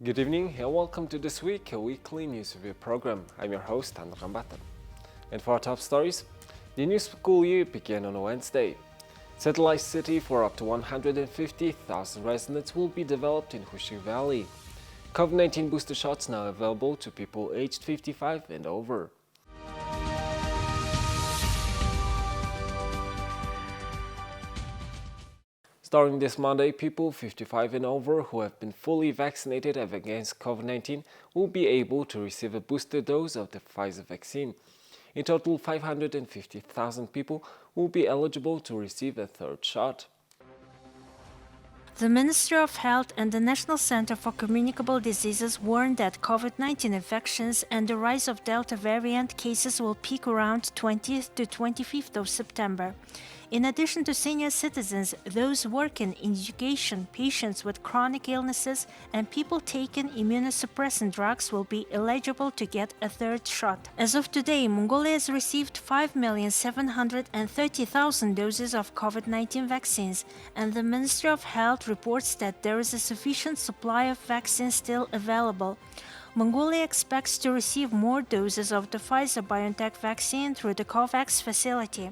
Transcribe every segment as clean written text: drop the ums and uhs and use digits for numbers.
Good evening and welcome to This Week, a weekly news review program. I'm your host, Andrew Gambata. And for our top stories, the new school year began on Wednesday. Satellite city for up to 150,000 residents will be developed in Khushig Valley. COVID-19 booster shots now available to people aged 55 and over. Starting this Monday, people 55 and over who have been fully vaccinated against COVID-19 will be able to receive a booster dose of the Pfizer vaccine. In total, 550,000 people will be eligible to receive a third shot. The Ministry of Health and the National Center for Communicable Diseases warned that COVID-19 infections and the rise of Delta variant cases will peak around 20th to 25th of September. In addition to senior citizens, those working in education, patients with chronic illnesses, and people taking immunosuppressant drugs will be eligible to get a third shot. As of today, Mongolia has received 5,730,000 doses of COVID-19 vaccines, and the Ministry of Health reports that there is a sufficient supply of vaccines still available. Mongolia expects to receive more doses of the Pfizer-BioNTech vaccine through the COVAX facility.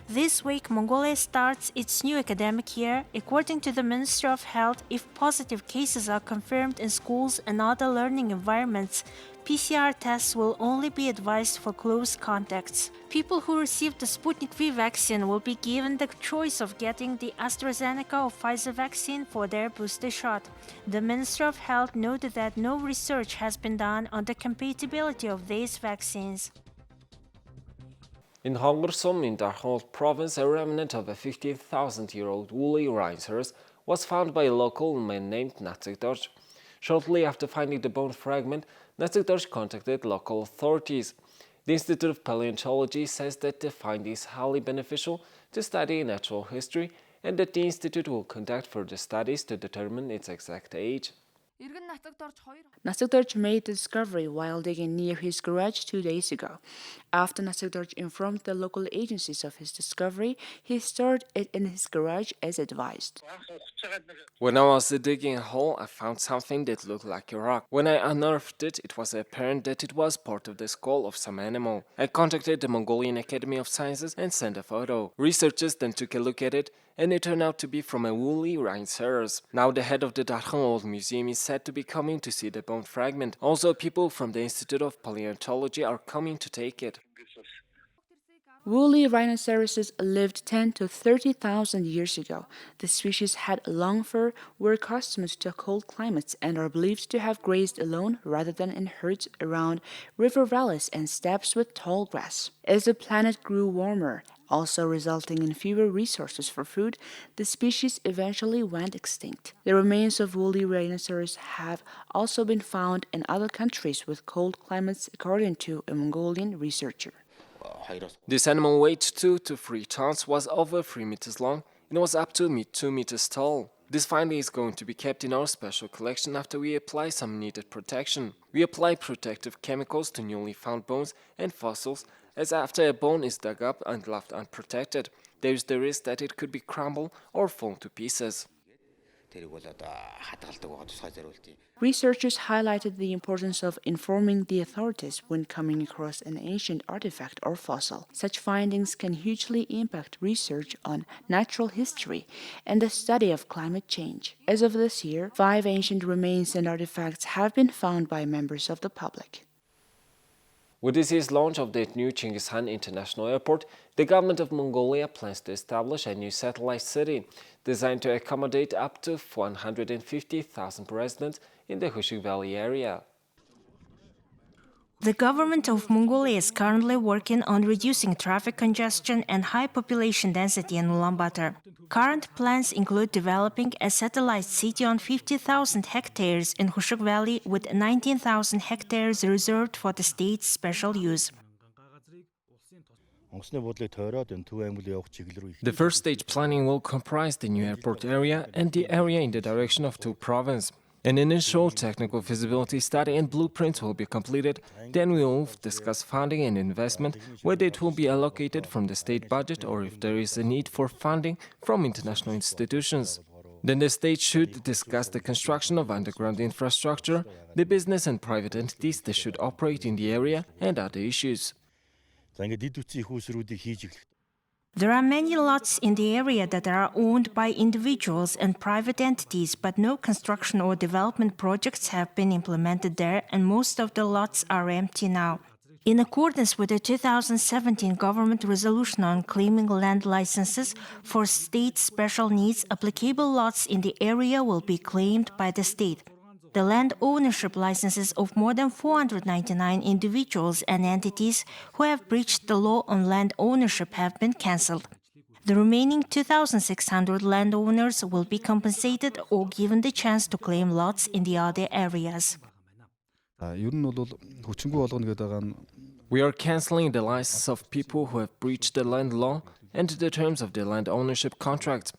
This week, Mongolia starts its new academic year. According to the Ministry of Health, if positive cases are confirmed in schools and other learning environments, PCR tests will only be advised for close contacts. People who received the Sputnik V vaccine will be given the choice of getting the AstraZeneca or Pfizer vaccine for their booster shot. The Ministry of Health noted that no research has been done on the compatibility of these vaccines. In Hongursum, in Darkhold province, a remnant of a 15,000-year-old woolly rhinoceros was found by a local man named Natsik. Shortly after finding the bone fragment, Natsik contacted local authorities. The Institute of Paleontology says that the finding is highly beneficial to study natural history and that the institute will conduct further studies to determine its exact age. Natsik made the discovery while digging near his garage 2 days ago. After Natsik informed the local agencies of his discovery, he stored it in his garage as advised. When I was digging a hole, I found something that looked like a rock. When I unearthed it, it was apparent that it was part of the skull of some animal. I contacted the Mongolian Academy of Sciences and sent a photo. Researchers then took a look at it, and it turned out to be from a woolly rhinoceros. Now the head of the Darkhold Museum is said to be coming to see the bone fragment. Also, people from the Institute of Paleontology are coming to take it. Woolly rhinoceroses lived 10 to 30,000 years ago. The species had long fur, were accustomed to cold climates, and are believed to have grazed alone rather than in herds around river valleys and steppes with tall grass. As the planet grew warmer, also resulting in fewer resources for food, the species eventually went extinct. The remains of woolly rhinoceros have also been found in other countries with cold climates, according to a Mongolian researcher. This animal weighed 2 to 3 tons, was over 3 meters long, and was up to 2 meters tall. This finding is going to be kept in our special collection after we apply some needed protection. We apply protective chemicals to newly found bones and fossils, as after a bone is dug up and left unprotected, there is the risk that it could be crumbled or fall to pieces. Researchers highlighted the importance of informing the authorities when coming across an ancient artifact or fossil. Such findings can hugely impact research on natural history and the study of climate change. As of this year, 5 ancient remains and artifacts have been found by members of the public. With this year's launch of the new Chinggis Khan International Airport, the government of Mongolia plans to establish a new satellite city designed to accommodate up to 150,000 residents in the Khushig Valley area. The government of Mongolia is currently working on reducing traffic congestion and high population density in Ulaanbaatar. Current plans include developing a satellite city on 50,000 hectares in Khushig Valley with 19,000 hectares reserved for the state's special use. The first stage planning will comprise the new airport area and the area in the direction of Tuk province. An initial technical feasibility study and blueprints will be completed. Then we will discuss funding and investment, whether it will be allocated from the state budget or if there is a need for funding from international institutions. Then the state should discuss the construction of underground infrastructure, the business and private entities that should operate in the area, and other issues. There are many lots in the area that are owned by individuals and private entities, but no construction or development projects have been implemented there, and most of the lots are empty now. In accordance with the 2017 government resolution on claiming land licenses for state special needs, applicable lots in the area will be claimed by the state. The land ownership licenses of more than 499 individuals and entities who have breached the law on land ownership have been cancelled. The remaining 2,600 landowners will be compensated or given the chance to claim lots in the other areas. We are cancelling the license of people who have breached the land law and the terms of the land ownership contract.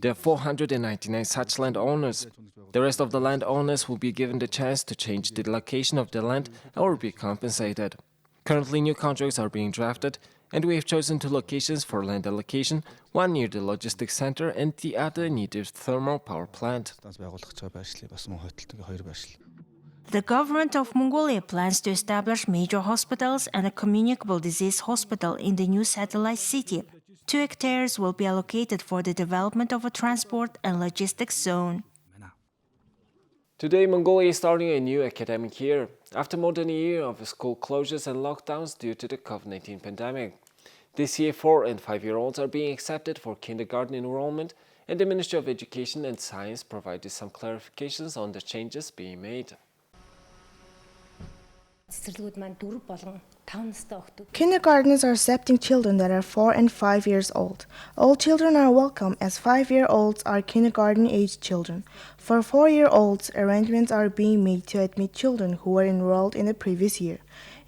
There are 499 such landowners. The rest of the landowners will be given the chance to change the location of the land or be compensated. Currently, new contracts are being drafted, and we have chosen two locations for land allocation, one near the logistics center and the other near the thermal power plant. The government of Mongolia plans to establish major hospitals and a communicable disease hospital in the new satellite city. 2 hectares will be allocated for the development of a transport and logistics zone. Today, Mongolia is starting a new academic year, after more than a year of school closures and lockdowns due to the COVID-19 pandemic. This year, 4- and 5-year-olds are being accepted for kindergarten enrollment, and the Ministry of Education and Science provided some clarifications on the changes being made. Kindergartens are accepting children that are 4 and 5 years old. All children are welcome as 5-year-olds are kindergarten-aged children. For 4-year-olds, arrangements are being made to admit children who were enrolled in the previous year.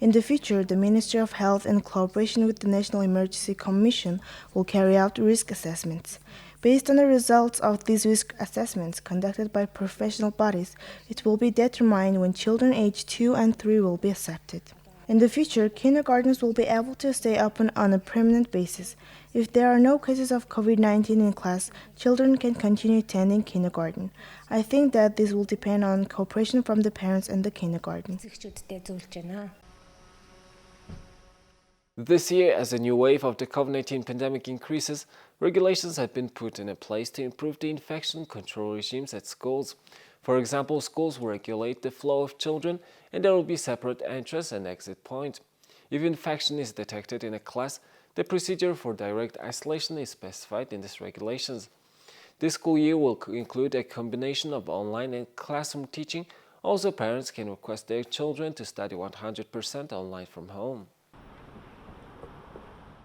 In the future, the Ministry of Health, in collaboration with the National Emergency Commission, will carry out risk assessments. Based on the results of these risk assessments conducted by professional bodies, it will be determined when children aged 2 and 3 will be accepted. In the future, kindergartens will be able to stay open on a permanent basis. If there are no cases of COVID-19 in class, children can continue attending kindergarten. I think that this will depend on cooperation from the parents and the kindergarten. This year, as a new wave of the COVID-19 pandemic increases, regulations have been put in place to improve the infection control regimes at schools. For example, schools will regulate the flow of children, and there will be separate entrance and exit points. If infection is detected in a class, the procedure for direct isolation is specified in these regulations. This school year will include a combination of online and classroom teaching. Also, parents can request their children to study 100% online from home.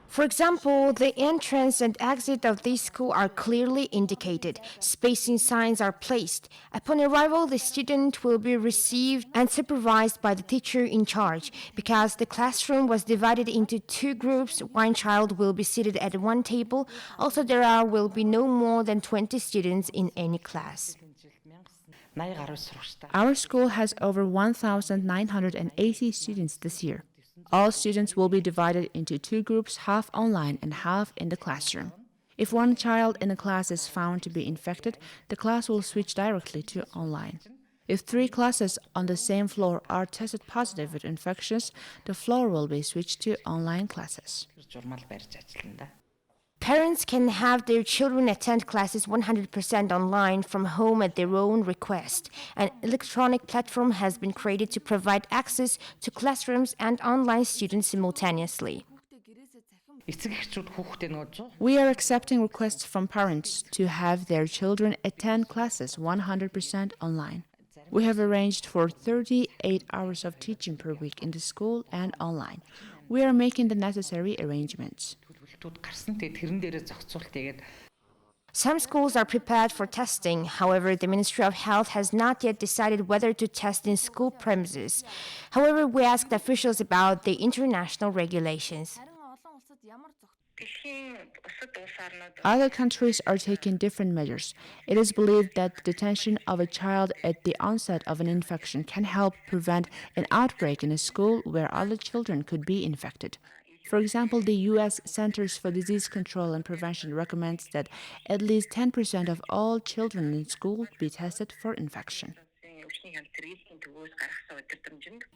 For example, the entrance and exit of this school are clearly indicated. Spacing signs are placed. Upon arrival, the student will be received and supervised by the teacher in charge. Because the classroom was divided into 2 groups, one child will be seated at one table. Also, there will be no more than 20 students in any class. Our school has over 1,980 students this year. All students will be divided into 2 groups, half online and half in the classroom. If one child in a class is found to be infected, the class will switch directly to online. If 3 classes on the same floor are tested positive with infections, the floor will be switched to online classes. Parents can have their children attend classes 100% online from home at their own request. An electronic platform has been created to provide access to classrooms and online students simultaneously. We are accepting requests from parents to have their children attend classes 100% online. We have arranged for 38 hours of teaching per week in the school and online. We are making the necessary arrangements. Some schools are prepared for testing. However, the Ministry of Health has not yet decided whether to test in school premises. However, we asked officials about the international regulations. Other countries are taking different measures. It is believed that the detention of a child at the onset of an infection can help prevent an outbreak in a school where other children could be infected. For example, the U.S. Centers for Disease Control and Prevention recommends that at least 10% of all children in school be tested for infection.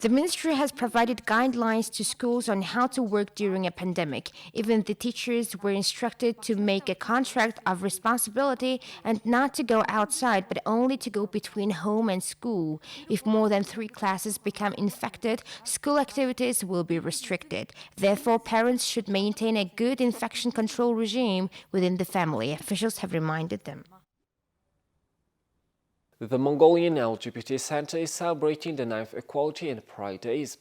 The ministry has provided guidelines to schools on how to work during a pandemic. Even the teachers were instructed to make a contract of responsibility and not to go outside, but only to go between home and school. If more than 3 classes become infected, school activities will be restricted. Therefore, parents should maintain a good infection control regime within the family, officials have reminded them. The Mongolian LGBT Center is celebrating the 9th Equality and Pride Days.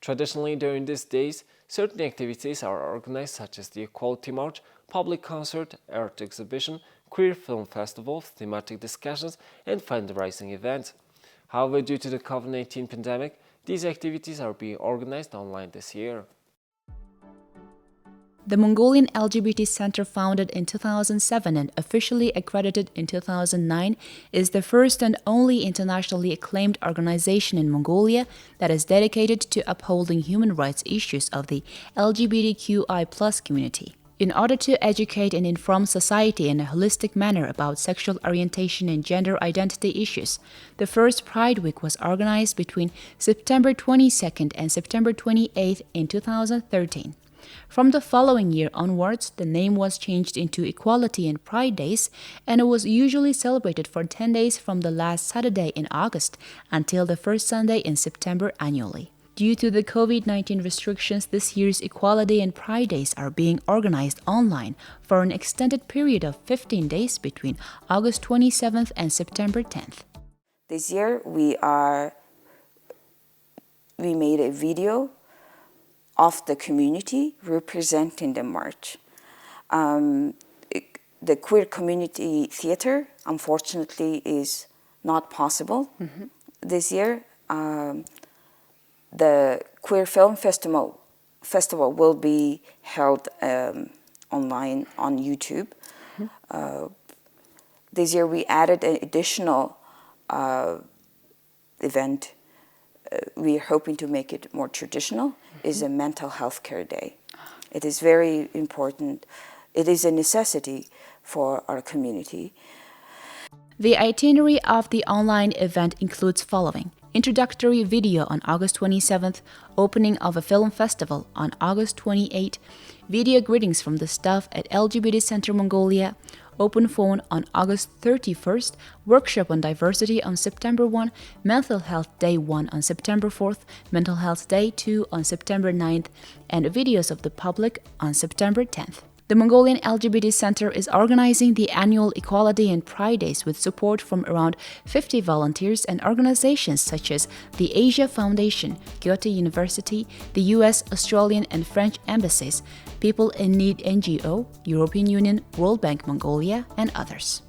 Traditionally, during these days, certain activities are organized such as the Equality March, public concert, art exhibition, queer film festival, thematic discussions, and fundraising events. However, due to the COVID-19 pandemic, these activities are being organized online this year. The Mongolian LGBT Center, founded in 2007 and officially accredited in 2009, is the first and only internationally acclaimed organization in Mongolia that is dedicated to upholding human rights issues of the LGBTQI+ community. In order to educate and inform society in a holistic manner about sexual orientation and gender identity issues, the first Pride Week was organized between September 22nd and September 28th in 2013. From the following year onwards, the name was changed into Equality and Pride Days, and it was usually celebrated for 10 days from the last Saturday in August until the first Sunday in September annually. Due to the COVID-19 restrictions, this year's Equality and Pride Days are being organized online for an extended period of 15 days between August 27th and September 10th. This year we made a video of the community representing the march. The queer community theater, unfortunately, is not possible this year. The queer film festival will be held online on YouTube. This year we added an additional event. We are hoping to make it more traditional, is a mental health care day. It is very important. It is a necessity for our community. The itinerary of the online event includes following: introductory video on August 27th, opening of a film festival on August 28th, video greetings from the staff at LGBT Center Mongolia, open phone on August 31st, workshop on diversity on September 1, Mental Health Day 1 on September 4th, Mental Health Day 2 on September 9th, and videos of the public on September 10th. The Mongolian LGBT Center is organizing the annual Equality and Pride Days with support from around 50 volunteers and organizations such as the Asia Foundation, Kyoto University, the US, Australian, and French embassies, People in Need NGO, European Union, World Bank Mongolia, and others.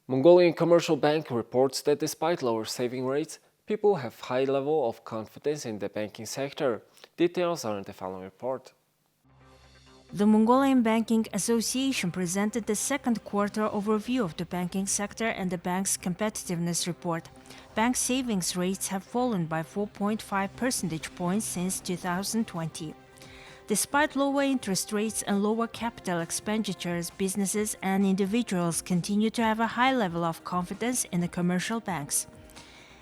Mongolian Commercial Bank reports that despite lower saving rates, people have high level of confidence in the banking sector. Details are in the following report. The Mongolian Banking Association presented the second quarter overview of the banking sector and the bank's competitiveness report. Bank savings rates have fallen by 4.5 percentage points since 2020. Despite lower interest rates and lower capital expenditures, businesses and individuals continue to have a high level of confidence in the commercial banks.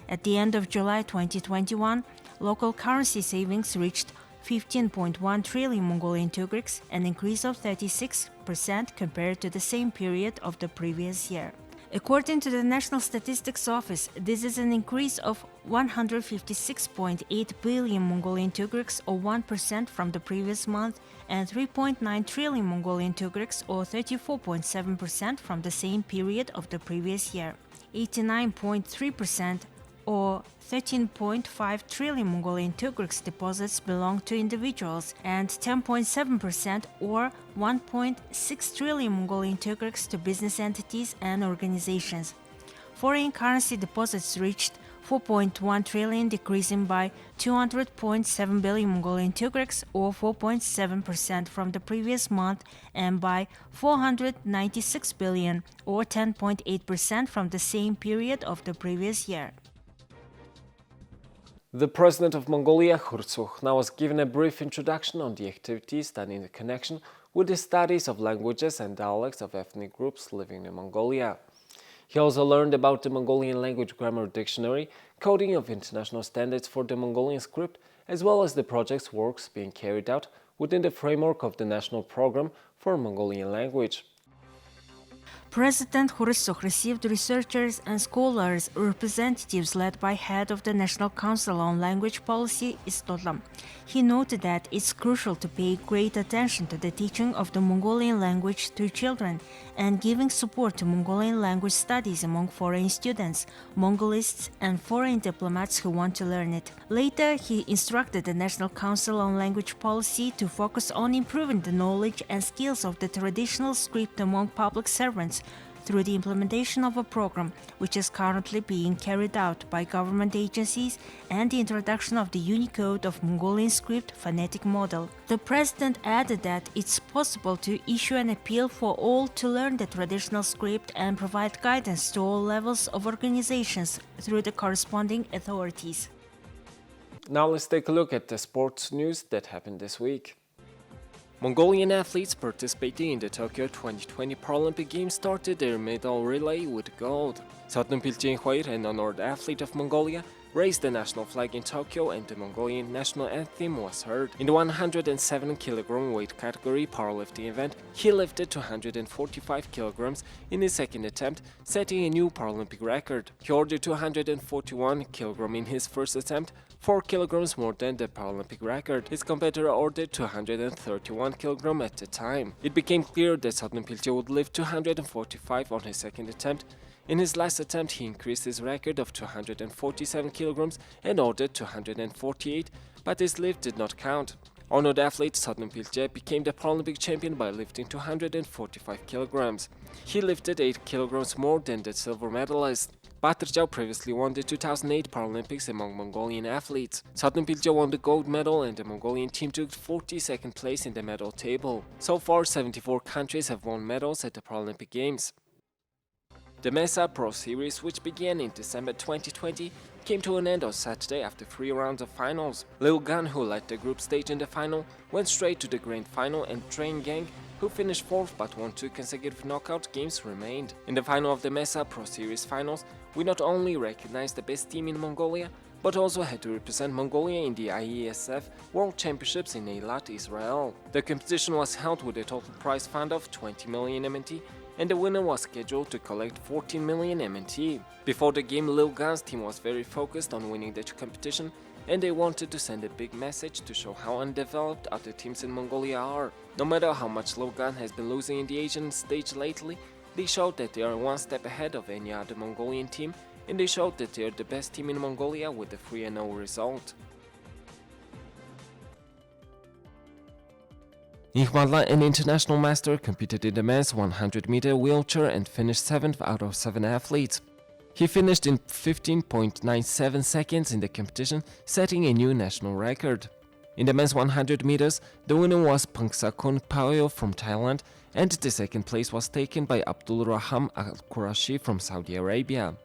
At the end of July 2021, local currency savings reached 15.1 trillion Mongolian tugriks, an increase of 36% compared to the same period of the previous year. According to the National Statistics Office, this is an increase of 156.8 billion Mongolian tugriks, or 1% from the previous month, and 3.9 trillion Mongolian tugriks, or 34.7% from the same period of the previous year. 89.3%, or 13.5 trillion Mongolian tugriks deposits belong to individuals, and 10.7%, or 1.6 trillion Mongolian tugriks to business entities and organizations. Foreign currency deposits reached 4.1 trillion, decreasing by 200.7 billion Mongolian tugriks, or 4.7% from the previous month, and by 496 billion, or 10.8% from the same period of the previous year. The President of Mongolia, Khushig, now was given a brief introduction on the activities done in connection with the studies of languages and dialects of ethnic groups living in Mongolia. He also learned about the Mongolian language grammar dictionary, coding of international standards for the Mongolian script, as well as the project's works being carried out within the framework of the National Program for Mongolian Language. President Khushig received researchers and scholars, representatives led by head of the National Council on Language Policy, Istodlam. He noted that it's crucial to pay great attention to the teaching of the Mongolian language to children and giving support to Mongolian language studies among foreign students, Mongolists, and foreign diplomats who want to learn it. Later, he instructed the National Council on Language Policy to focus on improving the knowledge and skills of the traditional script among public servants through the implementation of a program which is currently being carried out by government agencies and the introduction of the Unicode of Mongolian script phonetic model. The president added that it's possible to issue an appeal for all to learn the traditional script and provide guidance to all levels of organizations through the corresponding authorities. Now let's take a look at the sports news that happened this week. Mongolian athletes participating in the Tokyo 2020 Paralympic Games started their medal relay with gold. Sotnupilchen, an honored athlete of Mongolia, raised the national flag in Tokyo and the Mongolian national anthem was heard. In the 107 kg weight category powerlifting event, he lifted 245 kg in his second attempt, setting a new Paralympic record. He ordered 241 kg in his first attempt, 4 kg more than the Paralympic record. His competitor ordered 231 kg at the time. It became clear that Sotnupilchen would lift 245 on his second attempt. In his last attempt, he increased his record of 247 kg and ordered 248, but his lift did not count. Honored athlete Sotnupilchen became the Paralympic champion by lifting 245 kg. He lifted 8 kg more than the silver medalist. Batrjau previously won the 2008 Paralympics among Mongolian athletes. Sotnupilchen won the gold medal and the Mongolian team took 42nd place in the medal table. So far, 74 countries have won medals at the Paralympic Games. The Mesa Pro Series, which began in December 2020, came to an end on Saturday after 3 rounds of finals. Lil Gan, who led the group stage in the final, went straight to the grand final, and Train Gang, who finished 4th but won 2 consecutive knockout games, remained. In the final of the Mesa Pro Series finals, we not only recognized the best team in Mongolia, but also had to represent Mongolia in the IESF World Championships in Eilat, Israel. The competition was held with a total prize fund of 20 million MNT, and the winner was scheduled to collect 14 million MNT. Before the game, Lil Gan's team was very focused on winning the competition, and they wanted to send a big message to show how undeveloped other teams in Mongolia are. No matter how much Lil Gan has been losing in the Asian stage lately, they showed that they are one step ahead of any other Mongolian team, and they showed that they are the best team in Mongolia with a 3-0 result. Ihmalla, an international master, competed in the men's 100-meter wheelchair and finished 7th out of 7 athletes. He finished in 15.97 seconds in the competition, setting a new national record. In the men's 100 meters, the winner was Pangsakon Payo from Thailand, and the second place was taken by Abdul Raham Al-Qurashi from Saudi Arabia.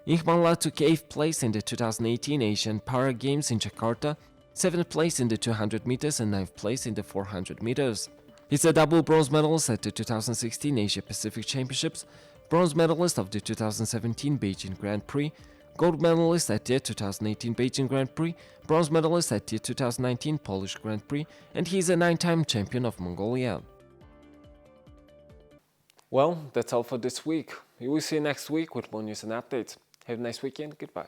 Ihmalla took 8th place in the 2018 Asian Para Games in Jakarta, 7th place in the 200 meters and 9th place in the 400 meters. He's a double bronze medalist at the 2016 Asia Pacific Championships, bronze medalist of the 2017 Beijing Grand Prix, gold medalist at the 2018 Beijing Grand Prix, bronze medalist at the 2019 Polish Grand Prix, and he's a 9-time champion of Mongolia. Well, that's all for this week. We will see you next week with more news and updates. Have a nice weekend. Goodbye.